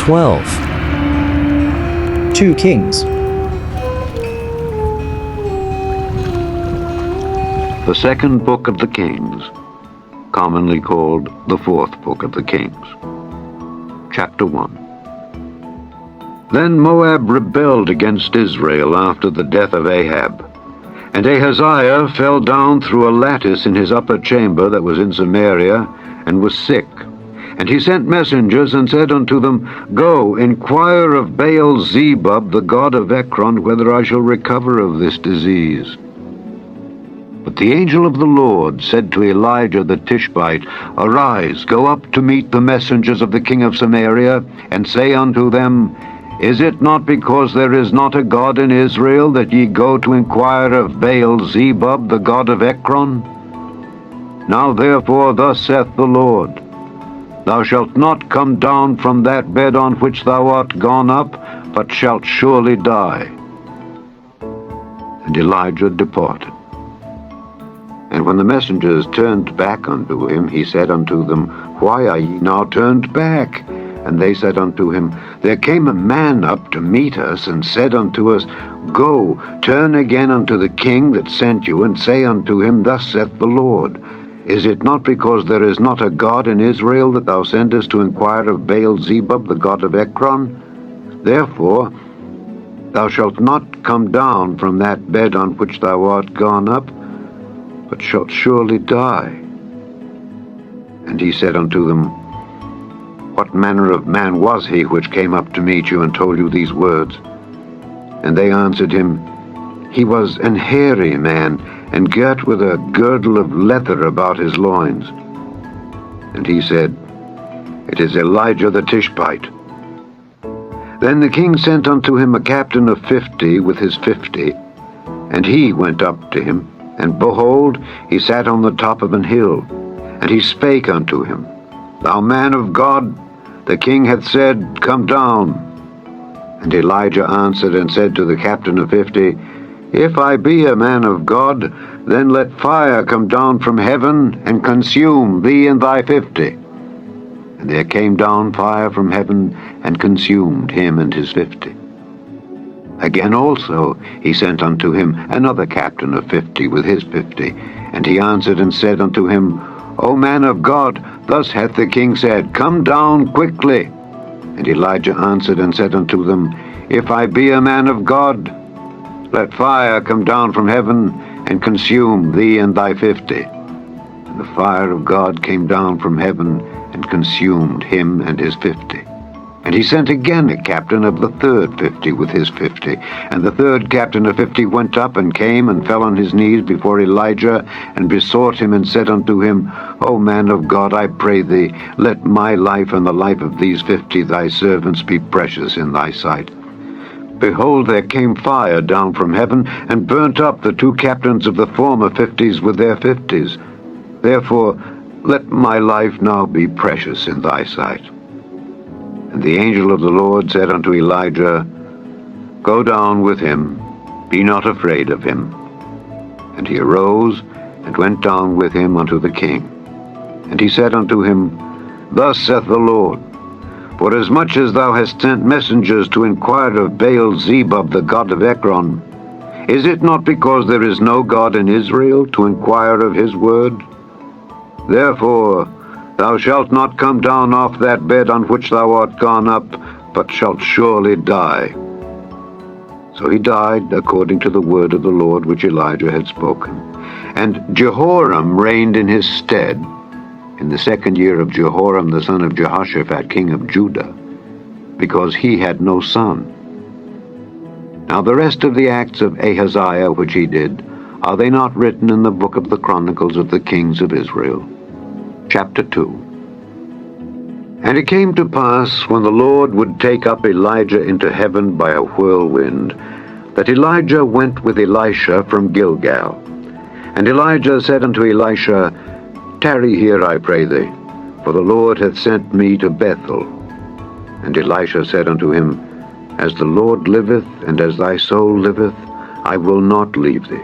12. 2 Kings. The second book of the Kings, commonly called the fourth book of the Kings. Chapter 1. Then Moab rebelled against Israel after the death of Ahab. And Ahaziah fell down through a lattice in his upper chamber that was in Samaria, and was sick. And he sent messengers, and said unto them, Go, inquire of Baal-zebub, the god of Ekron, whether I shall recover of this disease. But the angel of the Lord said to Elijah the Tishbite, Arise, go up to meet the messengers of the king of Samaria, and say unto them, Is it not because there is not a God in Israel that ye go to inquire of Baal-zebub, the god of Ekron? Now therefore thus saith the Lord, Thou shalt not come down from that bed on which thou art gone up, but shalt surely die. And Elijah departed. And when the messengers turned back unto him, he said unto them, Why are ye now turned back? And they said unto him, There came a man up to meet us, and said unto us, Go, turn again unto the king that sent you, and say unto him, Thus saith the Lord, Is it not because there is not a God in Israel that thou sendest to inquire of Baal-zebub, the god of Ekron? Therefore thou shalt not come down from that bed on which thou art gone up, but shalt surely die. And he said unto them, What manner of man was he which came up to meet you and told you these words? And they answered him, He was an hairy man, and girt with a girdle of leather about his loins. And he said, It is Elijah the Tishbite. Then the king sent unto him a captain of 50 with his 50, and he went up to him. And behold, he sat on the top of an hill, and he spake unto him, Thou man of God, the king hath said, Come down. And Elijah answered and said to the captain of 50, If I be a man of God, then let fire come down from heaven, and consume thee and thy 50. And there came down fire from heaven, and consumed him and his 50. Again also he sent unto him another captain of 50 with his 50. And he answered and said unto him, O man of God, thus hath the king said, Come down quickly. And Elijah answered and said unto them, If I be a man of God, let fire come down from heaven, and consume thee and thy 50. And the fire of God came down from heaven, and consumed him and his 50. And he sent again a captain of the third 50 with his 50. And the third captain of 50 went up, and came, and fell on his knees before Elijah, and besought him, and said unto him, O man of God, I pray thee, let my life and the life of these 50 thy servants be precious in thy sight. Behold, there came fire down from heaven, and burnt up the two captains of the former 50s with their 50s. Therefore let my life now be precious in thy sight. And the angel of the Lord said unto Elijah, Go down with him, be not afraid of him. And he arose, and went down with him unto the king. And he said unto him, Thus saith the Lord, Forasmuch as thou hast sent messengers to inquire of Baal-zebub, the god of Ekron, is it not because there is no God in Israel to inquire of his word? Therefore thou shalt not come down off that bed on which thou art gone up, but shalt surely die. So he died according to the word of the Lord which Elijah had spoken. And Jehoram reigned in his stead in the 2nd year of Jehoram the son of Jehoshaphat, king of Judah, because he had no son. Now the rest of the acts of Ahaziah which he did, are they not written in the book of the Chronicles of the kings of Israel? Chapter 2. And it came to pass, when the Lord would take up Elijah into heaven by a whirlwind, that Elijah went with Elisha from Gilgal. And Elijah said unto Elisha, Tarry here, I pray thee, for the Lord hath sent me to Bethel. And Elisha said unto him, As the Lord liveth, and as thy soul liveth, I will not leave thee.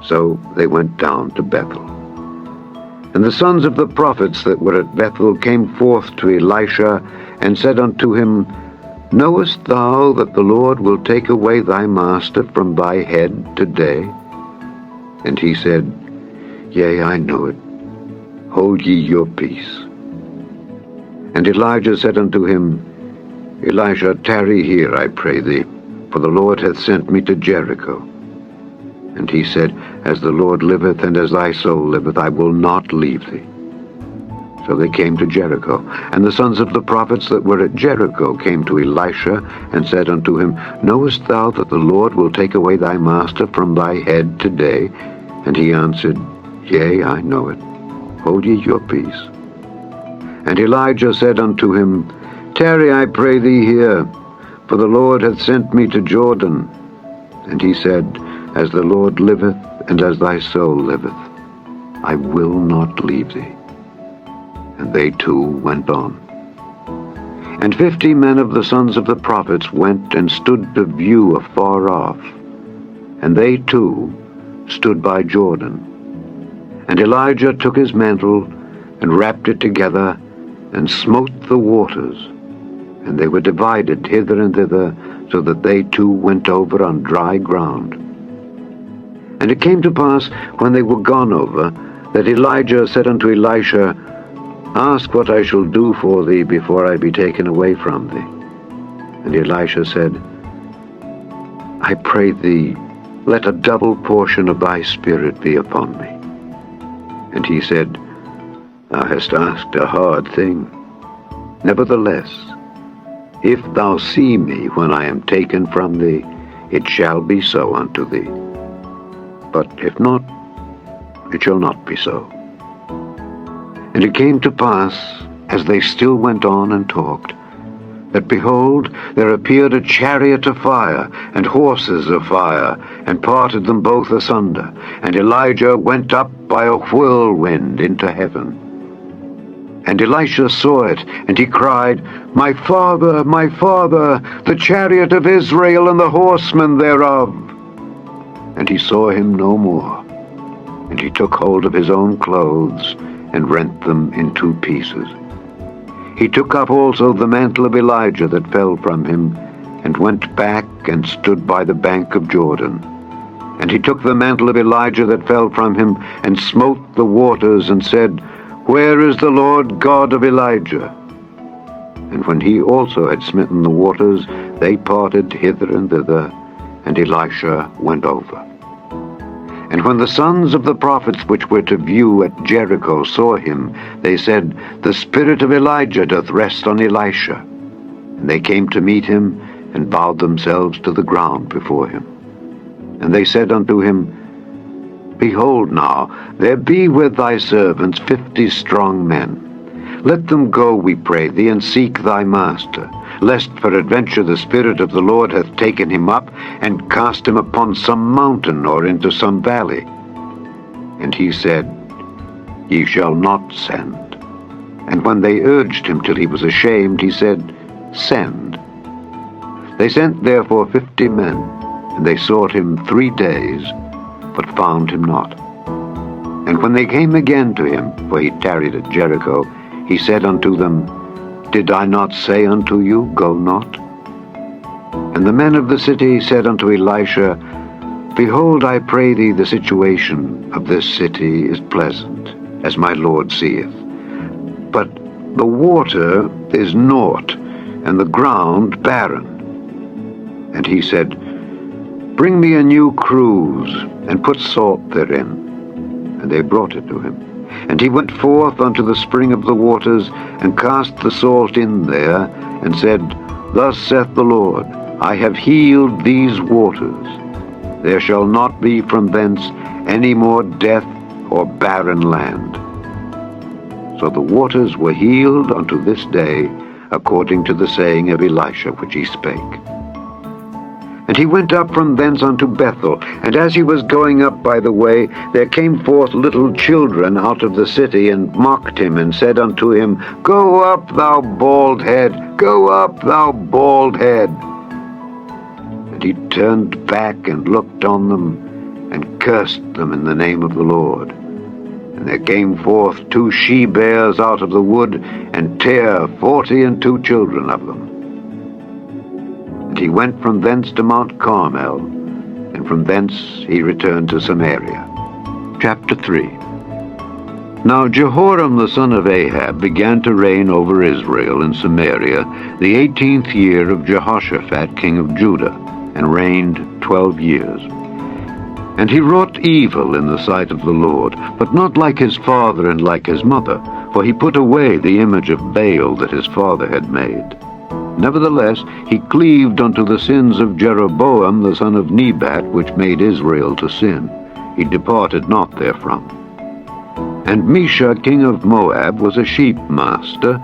So they went down to Bethel. And the sons of the prophets that were at Bethel came forth to Elisha, and said unto him, Knowest thou that the Lord will take away thy master from thy head today? And he said, Yea, I know it. Hold ye your peace. And Elijah said unto him, Elisha, tarry here, I pray thee, for the Lord hath sent me to Jericho. And he said, As the Lord liveth, and as thy soul liveth, I will not leave thee. So they came to Jericho. And the sons of the prophets that were at Jericho came to Elisha, and said unto him, Knowest thou that the Lord will take away thy master from thy head today? And he answered, Yea, I know it. Hold ye your peace. And Elijah said unto him, Tarry, I pray thee here, for the Lord hath sent me to Jordan. And he said, As the Lord liveth, and as thy soul liveth, I will not leave thee. And they two went on. And 50 men of the sons of the prophets went and stood to view afar off. And they too stood by Jordan. And Elijah took his mantle, and wrapped it together, and smote the waters. And they were divided hither and thither, so that they too went over on dry ground. And it came to pass, when they were gone over, that Elijah said unto Elisha, Ask what I shall do for thee before I be taken away from thee. And Elisha said, I pray thee, let a double portion of thy spirit be upon me. And he said, Thou hast asked a hard thing. Nevertheless, if thou see me when I am taken from thee, it shall be so unto thee. But if not, it shall not be so. And it came to pass, as they still went on and talked, that behold, there appeared a chariot of fire, and horses of fire, and parted them both asunder. And Elijah went up by a whirlwind into heaven. And Elisha saw it, and he cried, My father, the chariot of Israel, and the horsemen thereof. And he saw him no more. And he took hold of his own clothes, and rent them in 2 pieces. He took up also the mantle of Elijah that fell from him, and went back and stood by the bank of Jordan. And he took the mantle of Elijah that fell from him, and smote the waters, and said, Where is the Lord God of Elijah? And when he also had smitten the waters, they parted hither and thither, and Elisha went over. And when the sons of the prophets which were to view at Jericho saw him, they said, The spirit of Elijah doth rest on Elisha. And they came to meet him, and bowed themselves to the ground before him. And they said unto him, Behold now, there be with thy servants 50 strong men. Let them go, we pray thee, and seek thy master, lest peradventure the Spirit of the Lord hath taken him up, and cast him upon some mountain, or into some valley. And he said, Ye shall not send. And when they urged him till he was ashamed, he said, Send. They sent therefore 50 men, and they sought him 3 days, but found him not. And when they came again to him, for he tarried at Jericho, he said unto them, Did I not say unto you, Go not? And the men of the city said unto Elisha, Behold, I pray thee, the situation of this city is pleasant, as my Lord seeth. But the water is naught, and the ground barren. And he said, Bring me a new cruse, and put salt therein. And they brought it to him. And he went forth unto the spring of the waters, and cast the salt in there, and said, Thus saith the Lord, I have healed these waters. There shall not be from thence any more death or barren land. So the waters were healed unto this day, according to the saying of Elisha which he spake. And he went up from thence unto Bethel, and as he was going up by the way, there came forth little children out of the city, and mocked him, and said unto him, Go up, thou bald head, go up, thou bald head. And he turned back and looked on them, and cursed them in the name of the Lord. And there came forth 2 she-bears out of the wood, and tare 42 children of them. And he went from thence to Mount Carmel, and from thence he returned to Samaria. Chapter 3. Now Jehoram the son of Ahab began to reign over Israel in Samaria the 18th year of Jehoshaphat king of Judah, and reigned 12 years. And he wrought evil in the sight of the Lord, but not like his father and like his mother, for he put away the image of Baal that his father had made. Nevertheless, he cleaved unto the sins of Jeroboam the son of Nebat, which made Israel to sin. He departed not therefrom. And Mesha king of Moab was a sheep master,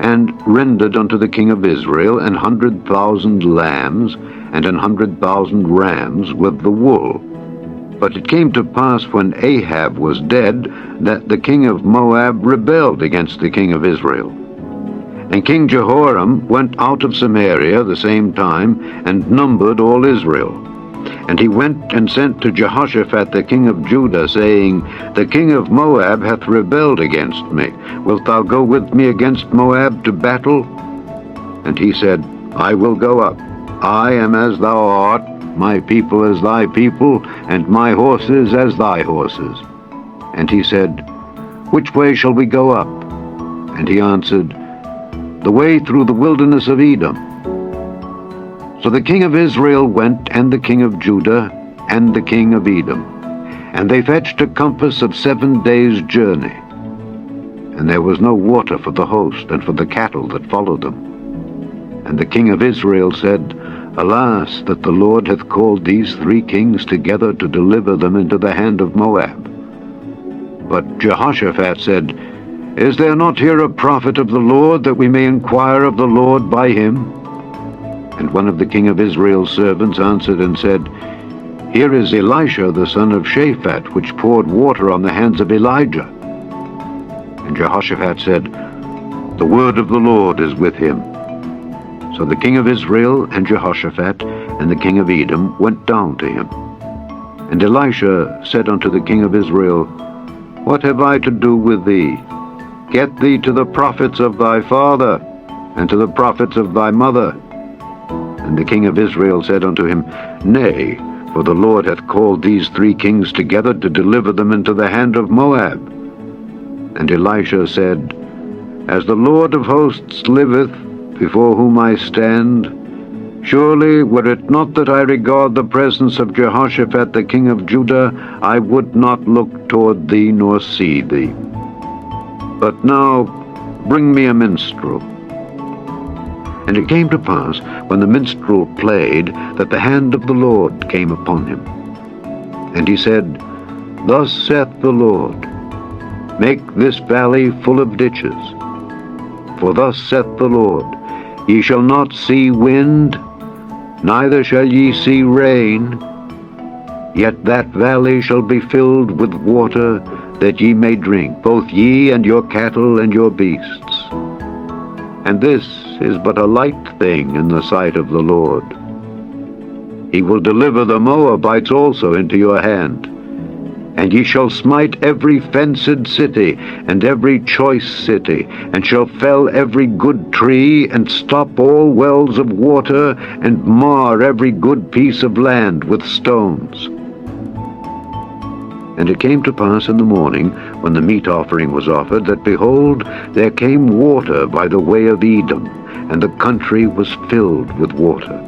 and rendered unto the king of Israel 100,000 lambs, and 100,000 rams with the wool. But it came to pass when Ahab was dead, that the king of Moab rebelled against the king of Israel. And King Jehoram went out of Samaria the same time, and numbered all Israel. And he went and sent to Jehoshaphat the king of Judah, saying, The king of Moab hath rebelled against me. Wilt thou go with me against Moab to battle? And he said, I will go up. I am as thou art, my people as thy people, and my horses as thy horses. And he said, Which way shall we go up? And he answered, The way through the wilderness of Edom. So the king of Israel went, and the king of Judah, and the king of Edom. And they fetched a compass of 7 days' journey. And there was no water for the host, and for the cattle that followed them. And the king of Israel said, Alas, that the Lord hath called these 3 kings together to deliver them into the hand of Moab. But Jehoshaphat said, Is there not here a prophet of the Lord, that we may inquire of the Lord by him? And one of the king of Israel's servants answered and said, Here is Elisha the son of Shaphat, which poured water on the hands of Elijah. And Jehoshaphat said, The word of the Lord is with him. So the king of Israel and Jehoshaphat and the king of Edom went down to him. And Elisha said unto the king of Israel, What have I to do with thee? Get thee to the prophets of thy father, and to the prophets of thy mother. And the king of Israel said unto him, Nay, for the Lord hath called these 3 kings together to deliver them into the hand of Moab. And Elisha said, As the Lord of hosts liveth, before whom I stand, surely were it not that I regard the presence of Jehoshaphat the king of Judah, I would not look toward thee nor see thee. But now bring me a minstrel. And it came to pass, when the minstrel played, that the hand of the Lord came upon him. And he said, Thus saith the Lord, Make this valley full of ditches. For thus saith the Lord, Ye shall not see wind, neither shall ye see rain, yet that valley shall be filled with water, that ye may drink, both ye and your cattle and your beasts. And this is but a light thing in the sight of the Lord. He will deliver the Moabites also into your hand. And ye shall smite every fenced city, and every choice city, and shall fell every good tree, and stop all wells of water, and mar every good piece of land with stones. And it came to pass in the morning, when the meat offering was offered, that, behold, there came water by the way of Edom, and the country was filled with water.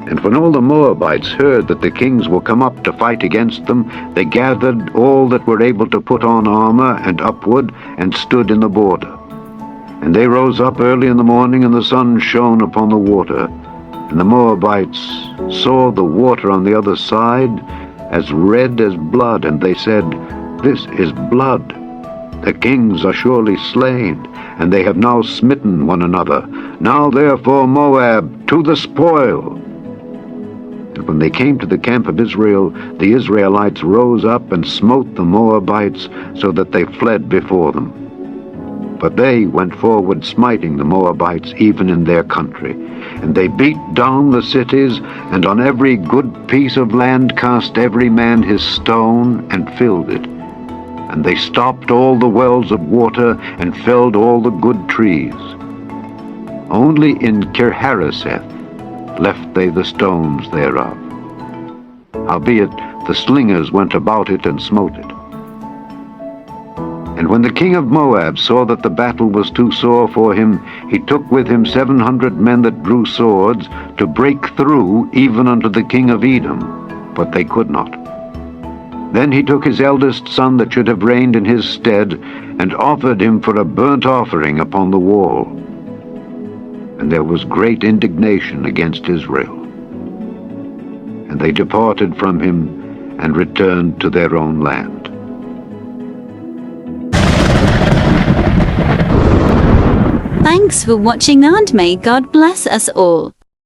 And when all the Moabites heard that the kings were come up to fight against them, they gathered all that were able to put on armor and upward, and stood in the border. And they rose up early in the morning, and the sun shone upon the water. And the Moabites saw the water on the other side, as red as blood, and they said, This is blood. The kings are surely slain, and they have now smitten one another. Now therefore, Moab, to the spoil. And when they came to the camp of Israel, the Israelites rose up and smote the Moabites, so that they fled before them. But they went forward smiting the Moabites even in their country. And they beat down the cities, and on every good piece of land cast every man his stone, and filled it. and they stopped all the wells of water, and felled all the good trees. Only in Kirharaseth left they the stones thereof. Howbeit the slingers went about it and smote it. And when the king of Moab saw that the battle was too sore for him, he took with him 700 men that drew swords, to break through even unto the king of Edom, but they could not. Then he took his eldest son that should have reigned in his stead, and offered him for a burnt offering upon the wall. And there was great indignation against Israel. And they departed from him, and returned to their own land. Thanks for watching, and may God bless us all.